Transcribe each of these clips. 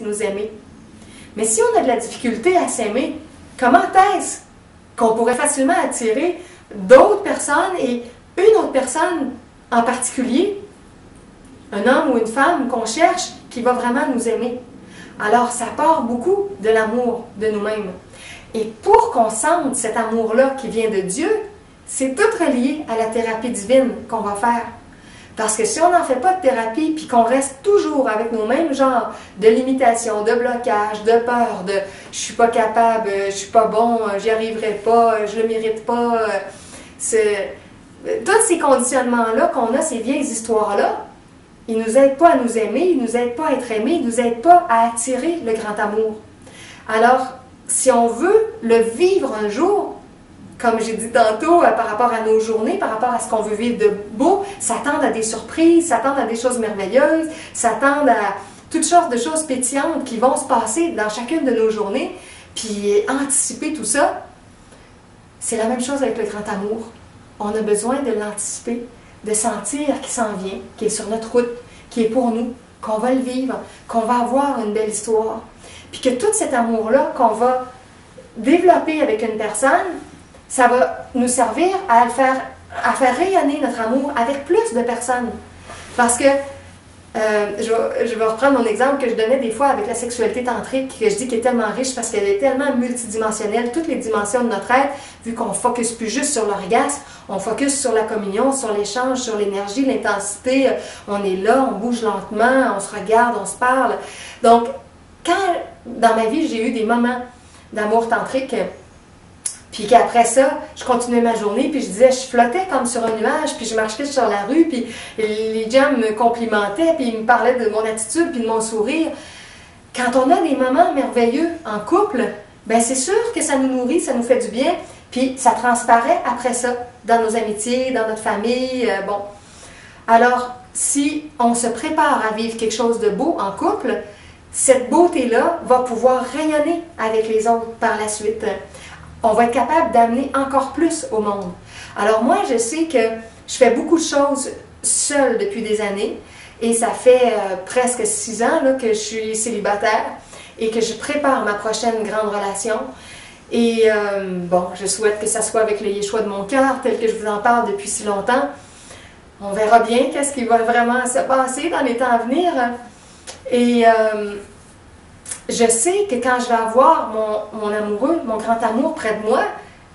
nous aimer. Mais si on a de la difficulté à s'aimer, comment est-ce qu'on pourrait facilement attirer d'autres personnes et une autre personne en particulier, un homme ou une femme qu'on cherche qui va vraiment nous aimer? Alors ça part beaucoup de l'amour de nous-mêmes. Et pour qu'on sente cet amour-là qui vient de Dieu, c'est tout relié à la thérapie divine qu'on va faire. Parce que si on n'en fait pas de thérapie, puis qu'on reste toujours avec nos mêmes genres de limitations, de blocages, de peur, de « je suis pas capable, je suis pas bon, j'y arriverai pas, je le mérite pas », tous ces conditionnements-là qu'on a, ces vieilles histoires-là, ils ne nous aident pas à nous aimer, ils ne nous aident pas à être aimés, ils ne nous aident pas à attirer le grand amour. Alors, si on veut le vivre un jour, comme j'ai dit tantôt, par rapport à nos journées, par rapport à ce qu'on veut vivre de beau, s'attendre à des surprises, s'attendre à des choses merveilleuses, s'attendre à toutes sortes de choses pétillantes qui vont se passer dans chacune de nos journées, puis anticiper tout ça, c'est la même chose avec le grand amour. On a besoin de l'anticiper, de sentir qu'il s'en vient, qu'il est sur notre route, qu'il est pour nous, qu'on va le vivre, qu'on va avoir une belle histoire. Puis que tout cet amour-là qu'on va développer avec une personne, ça va nous servir à faire rayonner notre amour avec plus de personnes. Parce que, je vais reprendre mon exemple que je donnais des fois avec la sexualité tantrique, que je dis qu'elle est tellement riche parce qu'elle est tellement multidimensionnelle, toutes les dimensions de notre être, vu qu'on ne focus plus juste sur l'orgasme, on focus sur la communion, sur l'échange, sur l'énergie, l'intensité, on est là, on bouge lentement, on se regarde, on se parle. Donc, quand dans ma vie, j'ai eu des moments d'amour tantrique, puis qu'après ça, je continuais ma journée, puis je disais, je flottais comme sur un nuage, puis je marchais sur la rue, puis les gens me complimentaient, puis ils me parlaient de mon attitude, puis de mon sourire. Quand on a des moments merveilleux en couple, ben c'est sûr que ça nous nourrit, ça nous fait du bien, puis ça transparaît après ça, dans nos amitiés, dans notre famille, bon. Alors, si on se prépare à vivre quelque chose de beau en couple, cette beauté-là va pouvoir rayonner avec les autres par la suite. On va être capable d'amener encore plus au monde. Alors moi, je sais que je fais beaucoup de choses seule depuis des années et ça fait presque 6 ans là, que je suis célibataire et que je prépare ma prochaine grande relation. Et bon, je souhaite que ça soit avec le Yeshua de mon cœur, tel que je vous en parle depuis si longtemps. On verra bien qu'est-ce qui va vraiment se passer dans les temps à venir. Et je sais que quand je vais avoir mon amoureux, mon grand amour près de moi,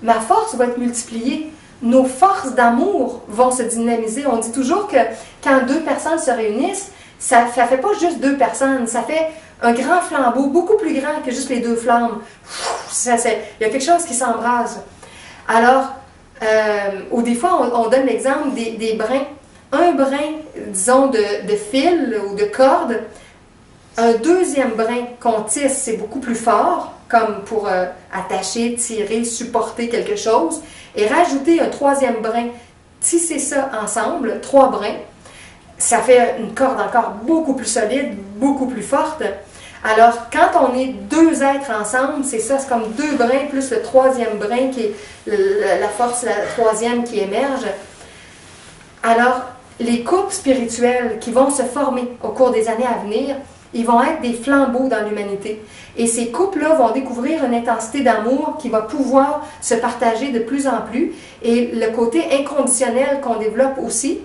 ma force va être multipliée. Nos forces d'amour vont se dynamiser. On dit toujours que quand 2 personnes se réunissent, ça ne fait pas juste 2 personnes, ça fait un grand flambeau, beaucoup plus grand que juste les 2 flammes. Il y a quelque chose qui s'embrase. Alors, ou des fois, on donne l'exemple des brins. Un brin, disons, de fil ou de corde. Un deuxième brin qu'on tisse, c'est beaucoup plus fort, comme pour attacher, tirer, supporter quelque chose. Et rajouter un 3e brin, tisser ça ensemble, 3 brins, ça fait une corde encore beaucoup plus solide, beaucoup plus forte. Alors, quand on est 2 êtres ensemble, c'est ça, c'est comme 2 brins plus le 3e brin qui est la force, la 3e qui émerge. Alors, les couples spirituels qui vont se former au cours des années à venir, ils vont être des flambeaux dans l'humanité. Et ces couples-là vont découvrir une intensité d'amour qui va pouvoir se partager de plus en plus. Et le côté inconditionnel qu'on développe aussi,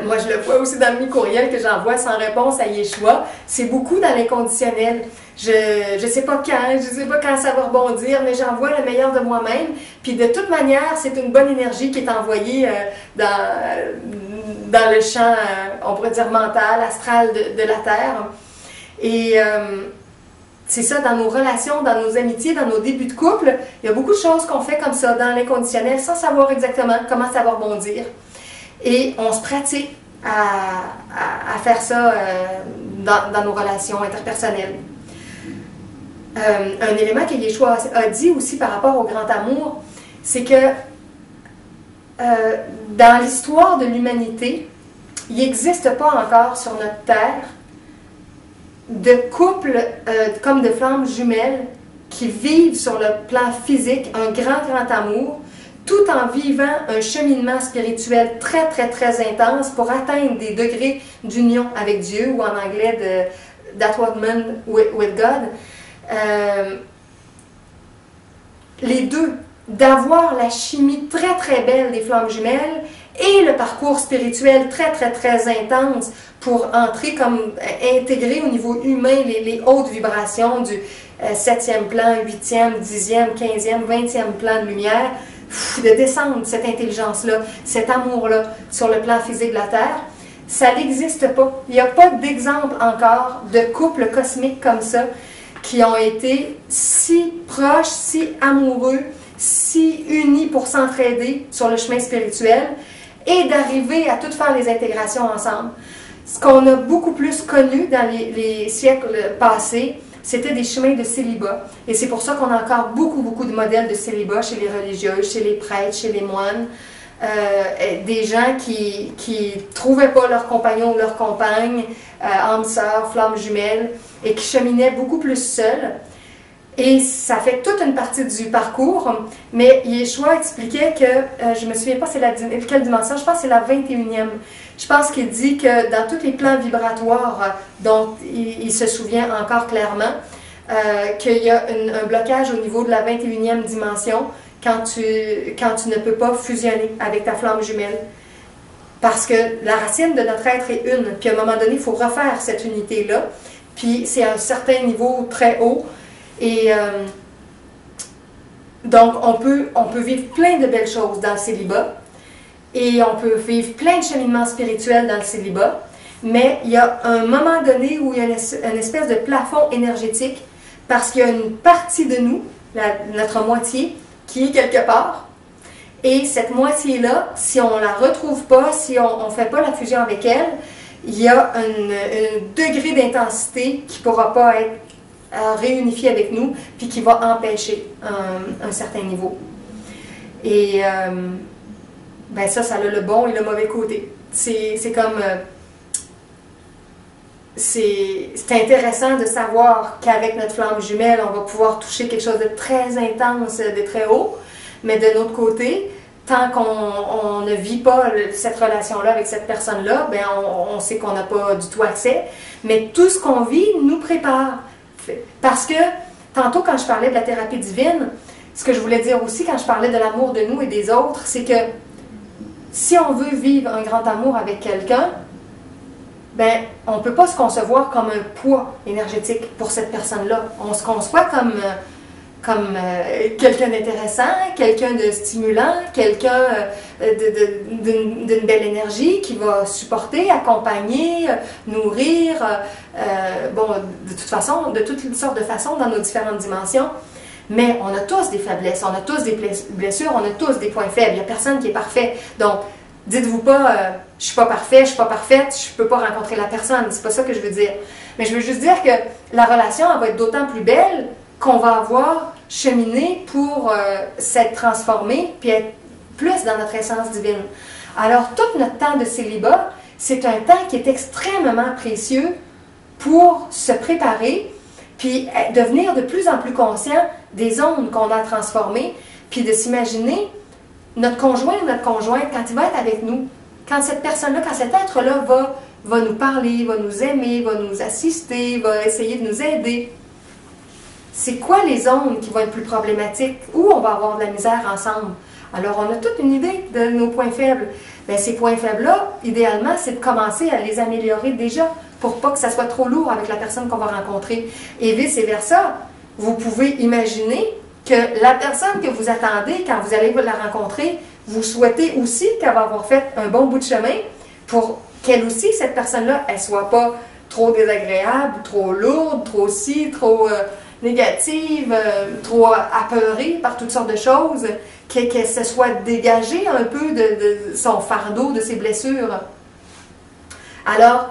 moi je le vois aussi dans mes courriels que j'envoie sans réponse à Yeshua, c'est beaucoup dans l'inconditionnel. Je ne sais pas quand ça va rebondir, mais j'envoie le meilleur de moi-même. Puis de toute manière, c'est une bonne énergie qui est envoyée dans le champ, on pourrait dire mental, astral de la Terre. Et c'est ça, dans nos relations, dans nos amitiés, dans nos débuts de couple, il y a beaucoup de choses qu'on fait comme ça, dans l'inconditionnel, sans savoir exactement comment ça va rebondir. Et on se pratique à faire ça dans nos relations interpersonnelles. Un élément que Yeshua a dit aussi par rapport au grand amour, c'est que dans l'histoire de l'humanité, il n'existe pas encore sur notre Terre de couples comme de flammes jumelles qui vivent sur le plan physique un grand amour, tout en vivant un cheminement spirituel très, très, très intense pour atteindre des degrés d'union avec Dieu, ou en anglais de That What Man with God. Les deux, d'avoir la chimie très, très belle des flammes jumelles et le parcours spirituel très, très, très intense pour entrer comme intégrer au niveau humain les hautes vibrations du 7e plan, 8e, 10e, 15e, 20e plan de lumière, de descendre cette intelligence-là, cet amour-là sur le plan physique de la Terre, ça n'existe pas. Il n'y a pas d'exemple encore de couple cosmique comme ça qui ont été si proches, si amoureux, si unis pour s'entraider sur le chemin spirituel et d'arriver à toutes faire les intégrations ensemble. Ce qu'on a beaucoup plus connu dans les siècles passés, c'était des chemins de célibat. Et c'est pour ça qu'on a encore beaucoup, beaucoup de modèles de célibat chez les religieuses, chez les prêtres, chez les moines. Des gens qui ne trouvaient pas leur compagnon ou leur compagne, âme sœur, flamme jumelle, et qui cheminaient beaucoup plus seuls. Et ça fait toute une partie du parcours, mais Yeshua expliquait que, je ne me souviens pas c'est quelle dimension, je pense que c'est la 21e. Je pense qu'il dit que dans tous les plans vibratoires dont il se souvient encore clairement, qu'il y a un blocage au niveau de la 21e dimension quand tu ne peux pas fusionner avec ta flamme jumelle. Parce que la racine de notre être est une, puis à un moment donné, il faut refaire cette unité-là, puis c'est à un certain niveau très haut. Et donc, on peut vivre plein de belles choses dans le célibat, et on peut vivre plein de cheminements spirituels dans le célibat, mais il y a un moment donné où il y a une espèce de plafond énergétique, parce qu'il y a une partie de nous, notre moitié, qui est quelque part, et cette moitié-là, si on ne la retrouve pas, si on ne fait pas la fusion avec elle, il y a un degré d'intensité qui ne pourra pas être réunifié avec nous, puis qui va empêcher un certain niveau. Et ben ça a le bon et le mauvais côté. C'est comme... c'est intéressant de savoir qu'avec notre flamme jumelle, on va pouvoir toucher quelque chose de très intense, de très haut, mais de l'autre côté, tant qu'on ne vit pas cette relation-là avec cette personne-là, ben on sait qu'on n'a pas du tout accès, mais tout ce qu'on vit nous prépare. Parce que, tantôt quand je parlais de la thérapie divine, ce que je voulais dire aussi quand je parlais de l'amour de nous et des autres, c'est que si on veut vivre un grand amour avec quelqu'un, ben, on ne peut pas se concevoir comme un poids énergétique pour cette personne-là. On se conçoit comme quelqu'un d'intéressant, quelqu'un de stimulant, quelqu'un d'une belle énergie qui va supporter, accompagner, nourrir, bon, de toute façon, de toutes sortes de façons dans nos différentes dimensions. Mais on a tous des faiblesses, on a tous des blessures, on a tous des points faibles. Il n'y a personne qui est parfait. Donc, dites-vous pas, je suis pas parfait, je suis pas parfaite, je peux pas rencontrer la personne. C'est pas ça que je veux dire. Mais je veux juste dire que la relation, elle va être d'autant plus belle qu'on va avoir cheminé pour s'être transformé puis être plus dans notre essence divine. Alors, tout notre temps de célibat, c'est un temps qui est extrêmement précieux pour se préparer puis devenir de plus en plus conscient des ondes qu'on a transformées, puis de s'imaginer notre conjoint ou notre conjointe, quand il va être avec nous, quand cette personne-là, quand cet être-là va nous parler, va nous aimer, va nous assister, va essayer de nous aider, c'est quoi les ondes qui vont être plus problématiques? Où on va avoir de la misère ensemble? Alors, on a toute une idée de nos points faibles. Bien, ces points faibles-là, idéalement, c'est de commencer à les améliorer déjà pour pas que ça soit trop lourd avec la personne qu'on va rencontrer. Et vice-versa, vous pouvez imaginer que la personne que vous attendez, quand vous allez la rencontrer, vous souhaitez aussi qu'elle va avoir fait un bon bout de chemin pour qu'elle aussi, cette personne-là, elle ne soit pas trop désagréable, trop lourde, trop trop négative, trop apeurée par toutes sortes de choses, qu'elle se soit dégagée un peu de son fardeau, de ses blessures. Alors,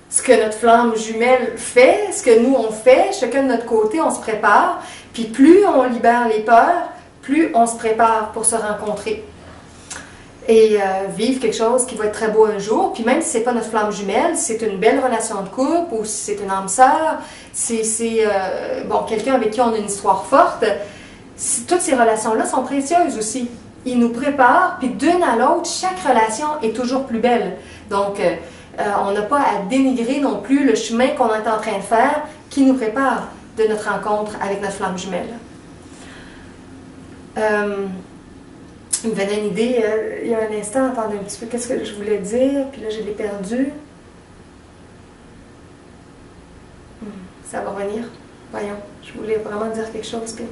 ce que notre flamme jumelle fait, ce que nous on fait, chacun de notre côté, on se prépare, puis plus on libère les peurs, plus on se prépare pour se rencontrer. Et vivre quelque chose qui va être très beau un jour, puis même si ce n'est pas notre flamme jumelle, c'est une belle relation de couple, ou si c'est une âme sœur, c'est bon, quelqu'un avec qui on a une histoire forte, toutes ces relations-là sont précieuses aussi. il nous prépare, puis d'une à l'autre, chaque relation est toujours plus belle. Donc, on n'a pas à dénigrer non plus le chemin qu'on est en train de faire qui nous prépare de notre rencontre avec notre flamme jumelle. Il me venait une idée, il y a un instant, attendez un petit peu, qu'est-ce que je voulais dire, puis là je l'ai perdu. Ça va revenir. Voyons, je voulais vraiment dire quelque chose que...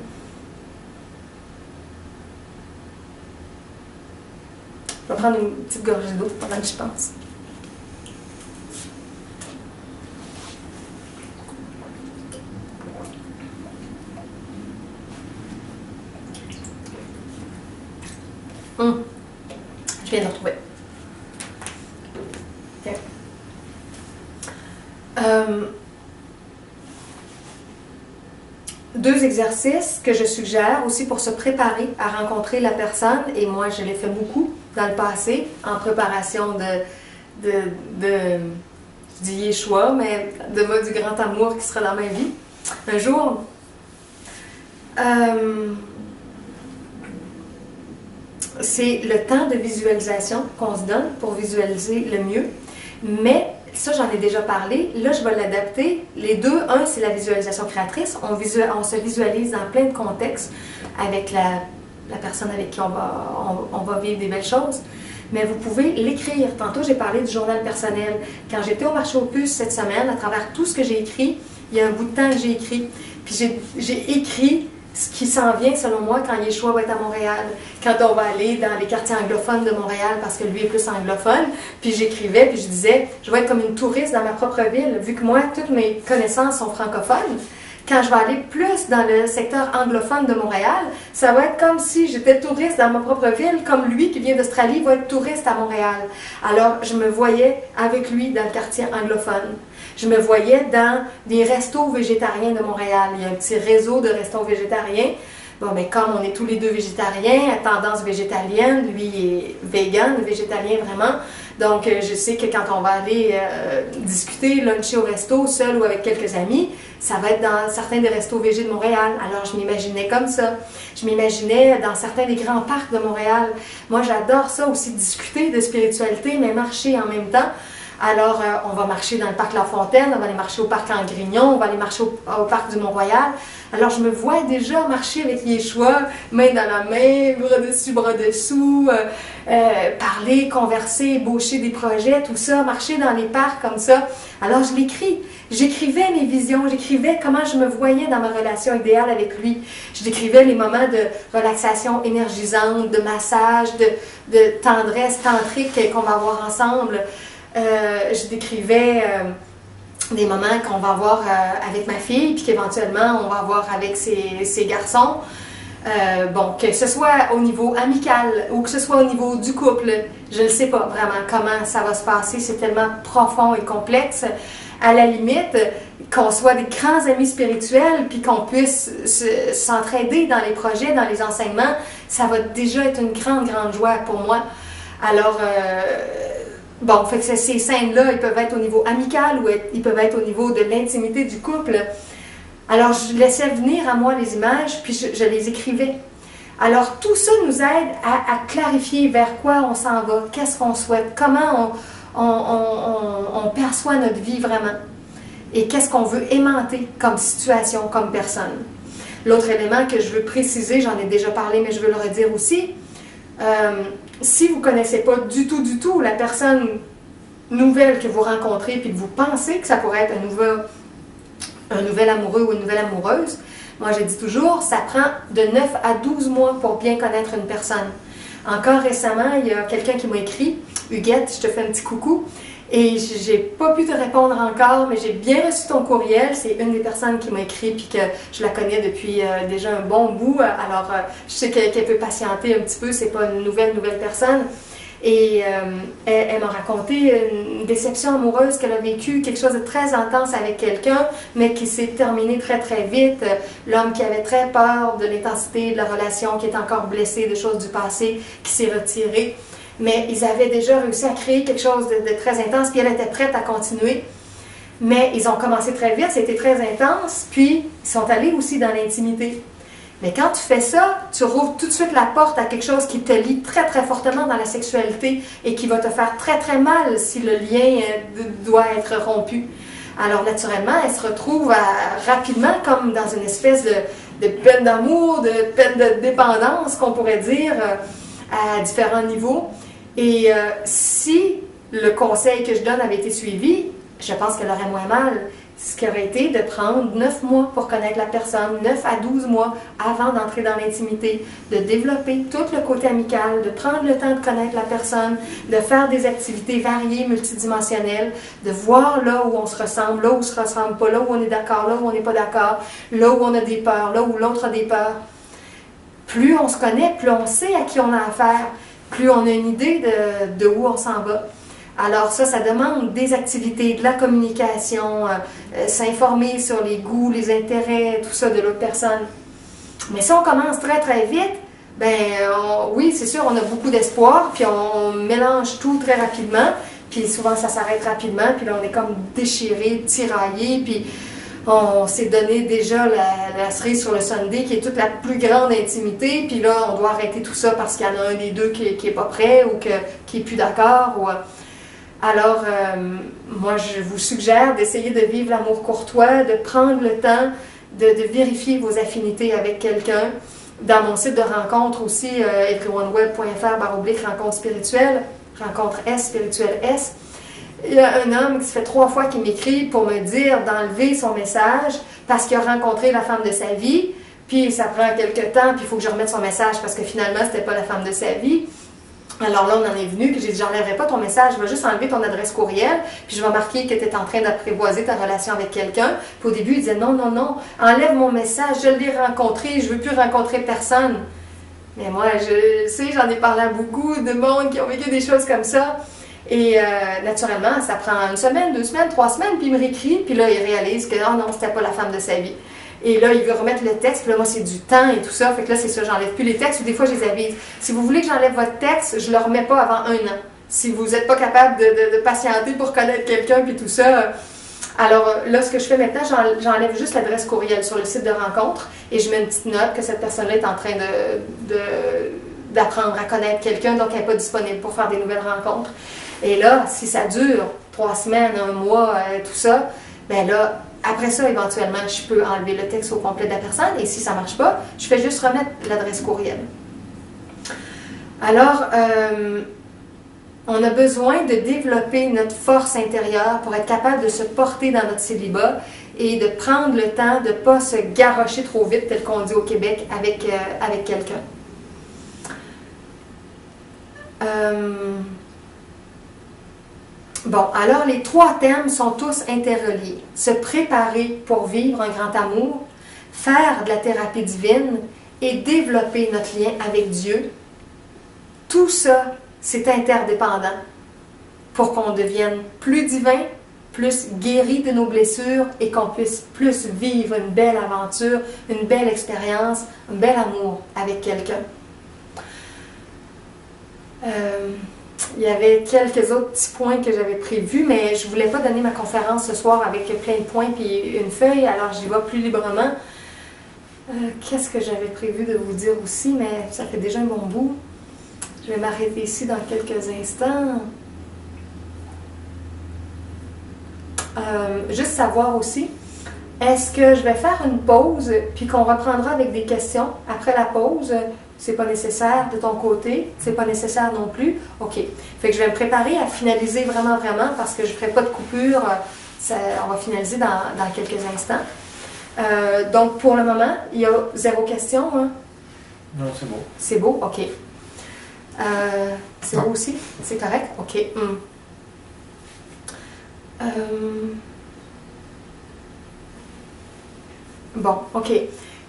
Je vais prendre une petite gorgée d'eau pendant que je pense. Je viens de retrouver. Okay. Deux exercices que je suggère aussi pour se préparer à rencontrer la personne, et moi je l'ai fait beaucoup dans le passé, en préparation je dis Yeshua, mais du grand amour qui sera dans ma vie un jour. C'est le temps de visualisation qu'on se donne pour visualiser le mieux. Mais ça, j'en ai déjà parlé. Là, je vais l'adapter. Les deux, un, c'est la visualisation créatrice. On se visualise dans plein de contextes avec la personne avec qui on va vivre des belles choses. Mais vous pouvez l'écrire. Tantôt, j'ai parlé du journal personnel. Quand j'étais au marché aux puces cette semaine, à travers tout ce que j'ai écrit, il y a un bout de temps que j'ai écrit. Puis j'ai écrit ce qui s'en vient, selon moi, quand Yeshua va être à Montréal, quand on va aller dans les quartiers anglophones de Montréal, parce que lui est plus anglophone, puis j'écrivais, puis je disais, je vais être comme une touriste dans ma propre ville, vu que moi, toutes mes connaissances sont francophones. Quand je vais aller plus dans le secteur anglophone de Montréal, ça va être comme si j'étais touriste dans ma propre ville, comme lui qui vient d'Australie va être touriste à Montréal. Alors, je me voyais avec lui dans le quartier anglophone. Je me voyais dans des restos végétariens de Montréal. Il y a un petit réseau de restos végétariens. Bon, mais comme on est tous les deux végétariens, à tendance végétalienne, lui est vegan, végétalien vraiment. Donc, je sais que quand on va aller discuter, luncher au resto, seul ou avec quelques amis, ça va être dans certains des restos végés de Montréal. Alors, je m'imaginais comme ça. Je m'imaginais dans certains des grands parcs de Montréal. Moi, j'adore ça aussi, discuter de spiritualité, mais marcher en même temps. Alors, on va marcher dans le parc La Fontaine, on va aller marcher au parc Langrignon, on va aller marcher au parc du Mont-Royal. Alors, je me vois déjà marcher avec Yeshua, main dans la main, bras dessus, bras dessous, parler, converser, ébaucher des projets, tout ça, marcher dans les parcs comme ça. Alors, je l'écris. J'écrivais mes visions, j'écrivais comment je me voyais dans ma relation idéale avec lui. Je décrivais les moments de relaxation énergisante, de massage, de tendresse tantrique qu'on va avoir ensemble. Je décrivais des moments qu'on va avoir avec ma fille, puis qu'éventuellement on va avoir avec ses garçons. Bon, que ce soit au niveau amical ou que ce soit au niveau du couple, je ne sais pas vraiment comment ça va se passer. C'est tellement profond et complexe. À la limite, qu'on soit des grands amis spirituels, puis qu'on puisse s'entraider dans les projets, dans les enseignements, ça va déjà être une grande, grande joie pour moi. Alors, bon, fait que ces scènes-là, ils peuvent être au niveau amical ou ils peuvent être au niveau de l'intimité du couple. Alors, je laissais venir à moi les images, puis je les écrivais. Alors, tout ça nous aide à clarifier vers quoi on s'en va, qu'est-ce qu'on souhaite, comment on perçoit notre vie vraiment, et qu'est-ce qu'on veut aimanter comme situation, comme personne. L'autre élément que je veux préciser, j'en ai déjà parlé, mais je veux le redire aussi, si vous ne connaissez pas du tout la personne nouvelle que vous rencontrez, puis que vous pensez que ça pourrait être un nouvel amoureux ou une nouvelle amoureuse, moi je dis toujours, ça prend de 9 à 12 mois pour bien connaître une personne. Encore récemment, il y a quelqu'un qui m'a écrit, Huguette, je te fais un petit coucou, et j'ai pas pu te répondre encore, mais j'ai bien reçu ton courriel. C'est une des personnes qui m'a écrit, puis que je la connais depuis déjà un bon bout, alors je sais qu'elle peut patienter un petit peu, c'est pas une nouvelle personne. Et elle m'a raconté une déception amoureuse qu'elle a vécue, quelque chose de très intense avec quelqu'un, mais qui s'est terminé très très vite. L'homme qui avait très peur de l'intensité de la relation, qui est encore blessé de choses du passé, qui s'est retiré. Mais ils avaient déjà réussi à créer quelque chose de très intense, puis elle était prête à continuer. Mais ils ont commencé très vite, c'était très intense, puis ils sont allés aussi dans l'intimité. Mais quand tu fais ça, tu rouvres tout de suite la porte à quelque chose qui te lie très très fortement dans la sexualité et qui va te faire très très mal si le lien doit être rompu. Alors naturellement, elle se retrouve rapidement comme dans une espèce de peine d'amour, de peine de dépendance, qu'on pourrait dire, à différents niveaux. Et si le conseil que je donne avait été suivi, je pense qu'elle aurait moins mal. Ce qui aurait été de prendre 9 mois pour connaître la personne, 9 à 12 mois avant d'entrer dans l'intimité, de développer tout le côté amical, de prendre le temps de connaître la personne, de faire des activités variées, multidimensionnelles, de voir là où on se ressemble, là où on se ressemble pas, là où on est d'accord, là où on n'est pas d'accord, là où on a des peurs, là où l'autre a des peurs. Plus on se connaît, plus on sait à qui on a affaire, plus on a une idée de où on s'en va. Alors ça demande des activités, de la communication, s'informer sur les goûts, les intérêts, tout ça de l'autre personne. Mais si on commence très très vite, oui, c'est sûr, on a beaucoup d'espoir, puis on mélange tout très rapidement, puis souvent ça s'arrête rapidement, puis là on est comme déchiré, tiraillé, puis on s'est donné déjà la cerise sur le sundae qui est toute la plus grande intimité, puis là on doit arrêter tout ça parce qu'il y en a un des deux qui est pas prêt ou qui est plus d'accord. Alors, moi, je vous suggère d'essayer de vivre l'amour courtois, de prendre le temps de vérifier vos affinités avec quelqu'un. Dans mon site de rencontre aussi, everyoneWeb.fr/rencontre spirituelle, rencontre S, spirituelle S, il y a un homme qui se fait 3 fois qu'il m'écrit pour me dire d'enlever son message parce qu'il a rencontré la femme de sa vie, puis ça prend quelques temps, puis il faut que je remette son message parce que finalement, c'était pas la femme de sa vie. Alors là, on en est venu, puis j'ai dit, j'enlèverai pas ton message, je vais juste enlever ton adresse courriel, puis je vais marquer que tu es en train d'apprivoiser ta relation avec quelqu'un. Puis au début, il disait, non, non, non, enlève mon message, je l'ai rencontré, je veux plus rencontrer personne. Mais moi, je sais, j'en ai parlé à beaucoup de monde qui ont vécu des choses comme ça. Et naturellement, ça prend 1 semaine, 2 semaines, 3 semaines, puis il me réécrit, puis là, il réalise que non, non, c'était pas la femme de sa vie. Et là, il veut remettre le texte, puis là, moi, c'est du temps et tout ça. Fait que là, c'est ça, j'enlève plus les textes, ou des fois, je les avise. Si vous voulez que j'enlève votre texte, je le remets pas avant 1 an. Si vous n'êtes pas capable de patienter pour connaître quelqu'un, puis tout ça. Alors là, ce que je fais maintenant, j'enlève juste l'adresse courriel sur le site de rencontre, et je mets une petite note que cette personne-là est en train d'apprendre à connaître quelqu'un, donc elle n'est pas disponible pour faire des nouvelles rencontres. Et là, si ça dure 3 semaines, 1 mois, tout ça, ben là, après ça, éventuellement, je peux enlever le texte au complet de la personne, et si ça ne marche pas, je fais juste remettre l'adresse courriel. Alors, on a besoin de développer notre force intérieure pour être capable de se porter dans notre célibat et de prendre le temps de ne pas se garrocher trop vite, tel qu'on dit au Québec, avec quelqu'un. Bon, alors les 3 thèmes sont tous interreliés. Se préparer pour vivre un grand amour, faire de la thérapie divine et développer notre lien avec Dieu. Tout ça, c'est interdépendant pour qu'on devienne plus divin, plus guéri de nos blessures et qu'on puisse plus vivre une belle aventure, une belle expérience, un bel amour avec quelqu'un. Il y avait quelques autres petits points que j'avais prévus, mais je ne voulais pas donner ma conférence ce soir avec plein de points puis une feuille, alors j'y vais plus librement. Qu'est-ce que j'avais prévu de vous dire aussi, mais ça fait déjà un bon bout. Je vais m'arrêter ici dans quelques instants. Juste savoir aussi, est-ce que je vais faire une pause puis qu'on reprendra avec des questions après la pause? C'est pas nécessaire de ton côté, c'est pas nécessaire non plus. OK. Fait que je vais me préparer à finaliser vraiment, parce que je ne ferai pas de coupure. On va finaliser dans quelques instants. Donc, pour le moment, il y a 0 question. Hein? Non, c'est beau. C'est beau? OK. C'est beau aussi? C'est correct? OK. Bon, OK.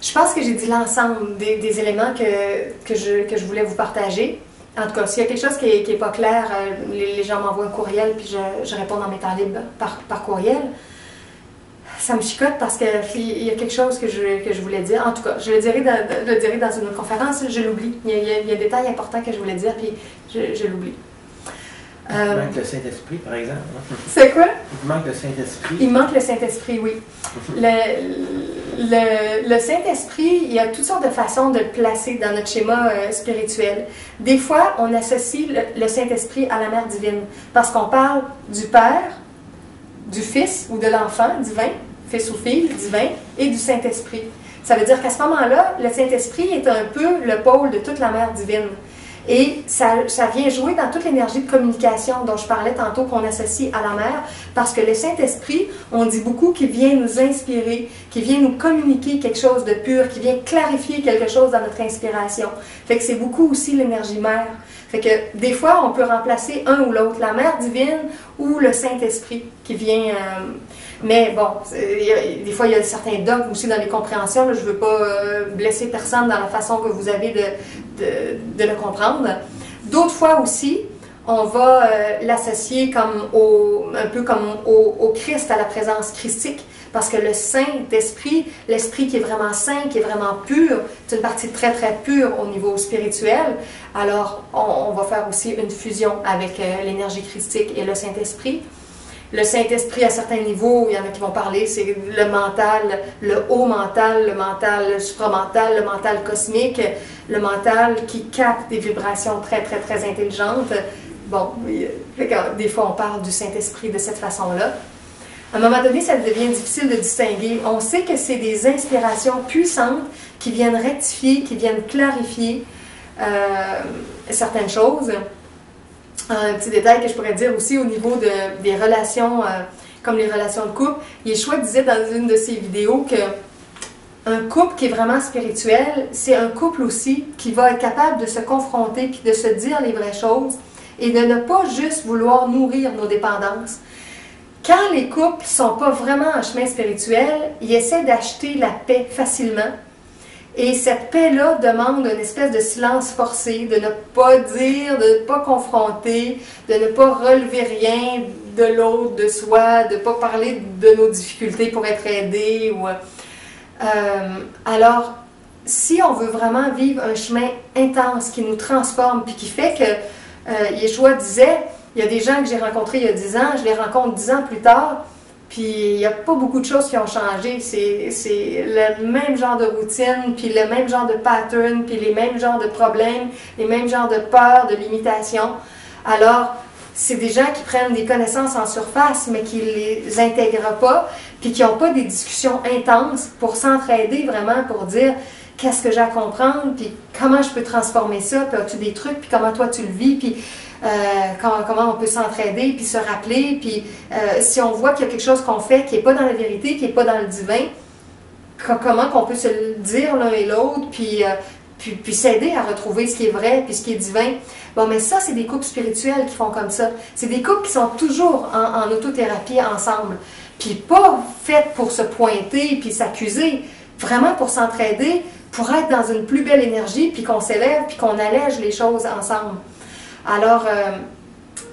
Je pense que j'ai dit l'ensemble des éléments que je voulais vous partager. En tout cas, s'il y a quelque chose qui n'est pas clair, les gens m'envoient un courriel puis je réponds dans mes temps libres par courriel. Ça me chicote parce qu'il y a quelque chose que je voulais dire. En tout cas, je le dirai dans une autre conférence, je l'oublie. Il y a des détails importants que je voulais dire puis je l'oublie. Il manque le Saint-Esprit, par exemple. C'est quoi? Il manque le Saint-Esprit. Il manque le Saint-Esprit, oui. le Saint-Esprit, il y a toutes sortes de façons de le placer dans notre schéma spirituel. Des fois, on associe le Saint-Esprit à la Mère divine, parce qu'on parle du Père, du Fils ou de l'enfant divin, Fils ou fille divin, et du Saint-Esprit. Ça veut dire qu'à ce moment-là, le Saint-Esprit est un peu le pôle de toute la Mère divine. Et ça vient jouer dans toute l'énergie de communication dont je parlais tantôt qu'on associe à la Mère, parce que le Saint-Esprit, on dit beaucoup qu'il vient nous inspirer, qu'il vient nous communiquer quelque chose de pur, qu'il vient clarifier quelque chose dans notre inspiration. Fait que c'est beaucoup aussi l'énergie Mère. Fait que des fois, on peut remplacer un ou l'autre, la Mère divine ou le Saint-Esprit qui vient... mais bon, des fois, il y a certains dogmes aussi dans les compréhensions. Là, je ne veux pas blesser personne dans la façon que vous avez de le comprendre. D'autres fois aussi, on va l'associer comme un peu comme au Christ, à la présence christique. Parce que le Saint-Esprit, l'Esprit qui est vraiment saint, qui est vraiment pur, c'est une partie très très pure au niveau spirituel. Alors, on va faire aussi une fusion avec l'énergie christique et le Saint-Esprit. Le Saint-Esprit, à certains niveaux, il y en a qui vont parler, c'est le mental, le haut mental, le mental supramental, le mental cosmique, le mental qui capte des vibrations très très très intelligentes. Bon, des fois on parle du Saint-Esprit de cette façon-là. À un moment donné, ça devient difficile de distinguer. On sait que c'est des inspirations puissantes qui viennent rectifier, qui viennent clarifier certaines choses. Un petit détail que je pourrais dire aussi au niveau des relations, comme les relations de couple. Yeshua disait dans une de ses vidéos qu'un couple qui est vraiment spirituel, c'est un couple aussi qui va être capable de se confronter puis de se dire les vraies choses et de ne pas juste vouloir nourrir nos dépendances. Quand les couples ne sont pas vraiment en chemin spirituel, ils essaient d'acheter la paix facilement. Et cette paix-là demande une espèce de silence forcé, de ne pas dire, de ne pas confronter, de ne pas relever rien de l'autre, de soi, de ne pas parler de nos difficultés pour être aidé. Alors, si on veut vraiment vivre un chemin intense qui nous transforme, puis qui fait que Yeshua disait, il y a des gens que j'ai rencontrés il y a 10 ans, je les rencontre 10 ans plus tard, puis il n'y a pas beaucoup de choses qui ont changé. C'est le même genre de routine, puis le même genre de pattern, puis les mêmes genres de problèmes, les mêmes genres de peurs, de limitations. Alors, c'est des gens qui prennent des connaissances en surface, mais qui ne les intègrent pas, puis qui n'ont pas des discussions intenses pour s'entraider vraiment, pour dire qu'est-ce que j'ai à comprendre, puis comment je peux transformer ça, puis as-tu des trucs, puis comment toi tu le vis, puis comment on peut s'entraider, puis se rappeler, puis si on voit qu'il y a quelque chose qu'on fait qui n'est pas dans la vérité, qui n'est pas dans le divin, comment qu'on peut se le dire l'un et l'autre, puis s'aider à retrouver ce qui est vrai, puis ce qui est divin. Bon, mais ça, c'est des couples spirituels qui font comme ça. C'est des couples qui sont toujours en autothérapie ensemble, puis pas faits pour se pointer, puis s'accuser, vraiment pour s'entraider, pour être dans une plus belle énergie, puis qu'on s'élève, puis qu'on allège les choses ensemble. Alors,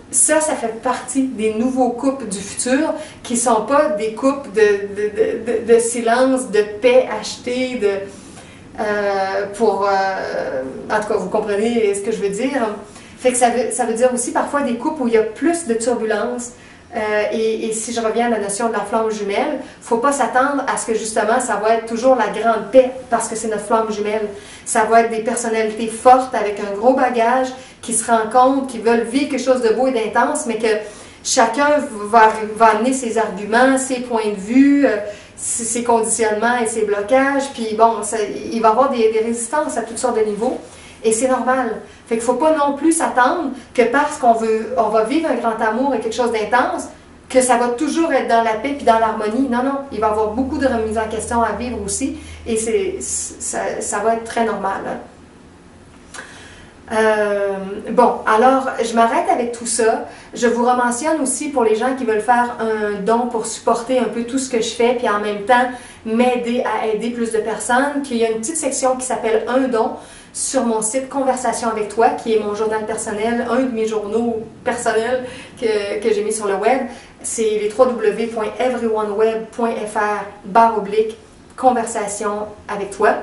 ça fait partie des nouveaux couples du futur qui ne sont pas des couples de silence, de paix achetée, en tout cas, vous comprenez ce que je veux dire. Fait que ça veut dire aussi parfois des couples où il y a plus de turbulences. Et si je reviens à la notion de la flamme jumelle, il ne faut pas s'attendre à ce que justement ça va être toujours la grande paix parce que c'est notre flamme jumelle. Ça va être des personnalités fortes avec un gros bagage qui se rencontrent, qui veulent vivre quelque chose de beau et d'intense, mais que chacun va amener ses arguments, ses points de vue, ses conditionnements et ses blocages. Puis bon, il va y avoir des résistances à toutes sortes de niveaux. Et c'est normal. Fait qu'il ne faut pas non plus s'attendre que parce qu'on va vivre un grand amour et quelque chose d'intense, que ça va toujours être dans la paix et dans l'harmonie. Non, non. Il va y avoir beaucoup de remises en question à vivre aussi. Et ça va être très normal. Bon, alors, je m'arrête avec tout ça. Je vous rementionne aussi pour les gens qui veulent faire un don pour supporter un peu tout ce que je fais, puis en même temps m'aider à aider plus de personnes, qu'il y a une petite section qui s'appelle « Un don » sur mon site Conversation avec toi, qui est mon journal personnel, un de mes journaux personnels que j'ai mis sur le web. C'est les www.everyoneweb.fr/conversation avec toi.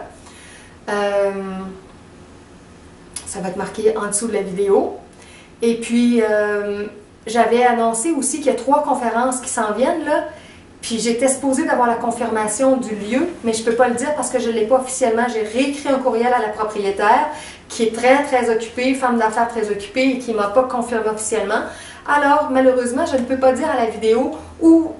Ça va être marqué en dessous de la vidéo. Et puis, j'avais annoncé aussi qu'il y a 3 conférences qui s'en viennent là. Puis j'étais supposée d'avoir la confirmation du lieu, mais je ne peux pas le dire parce que je ne l'ai pas officiellement. J'ai réécrit un courriel à la propriétaire qui est très, très occupée, femme d'affaires très occupée et qui ne m'a pas confirmé officiellement. Alors, malheureusement, je ne peux pas dire à la vidéo où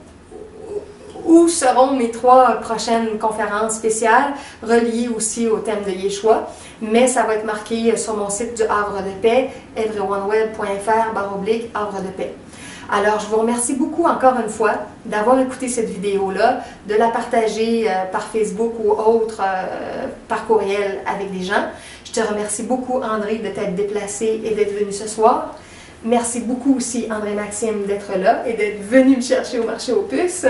seront mes 3 prochaines conférences spéciales reliées aussi au thème de Yeshua, mais ça va être marqué sur mon site du Havre de Paix, everyoneWeb.fr/Havre de Paix. Alors, je vous remercie beaucoup encore une fois d'avoir écouté cette vidéo-là, de la partager par Facebook ou autre, par courriel avec des gens. Je te remercie beaucoup, André, de t'être déplacé et d'être venu ce soir. Merci beaucoup aussi, André-Maxime, d'être là et d'être venu me chercher au marché aux puces.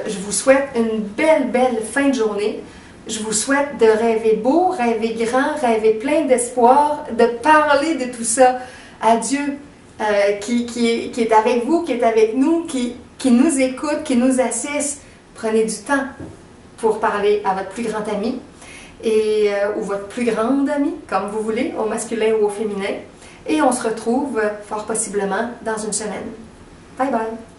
Je vous souhaite une belle, belle fin de journée. Je vous souhaite de rêver beau, rêver grand, rêver plein d'espoir, de parler de tout ça à Dieu qui est avec vous, qui est avec nous, qui nous écoute, qui nous assiste. Prenez du temps pour parler à votre plus grand ami ou votre plus grande amie, comme vous voulez, au masculin ou au féminin. Et on se retrouve fort possiblement dans une semaine. Bye bye!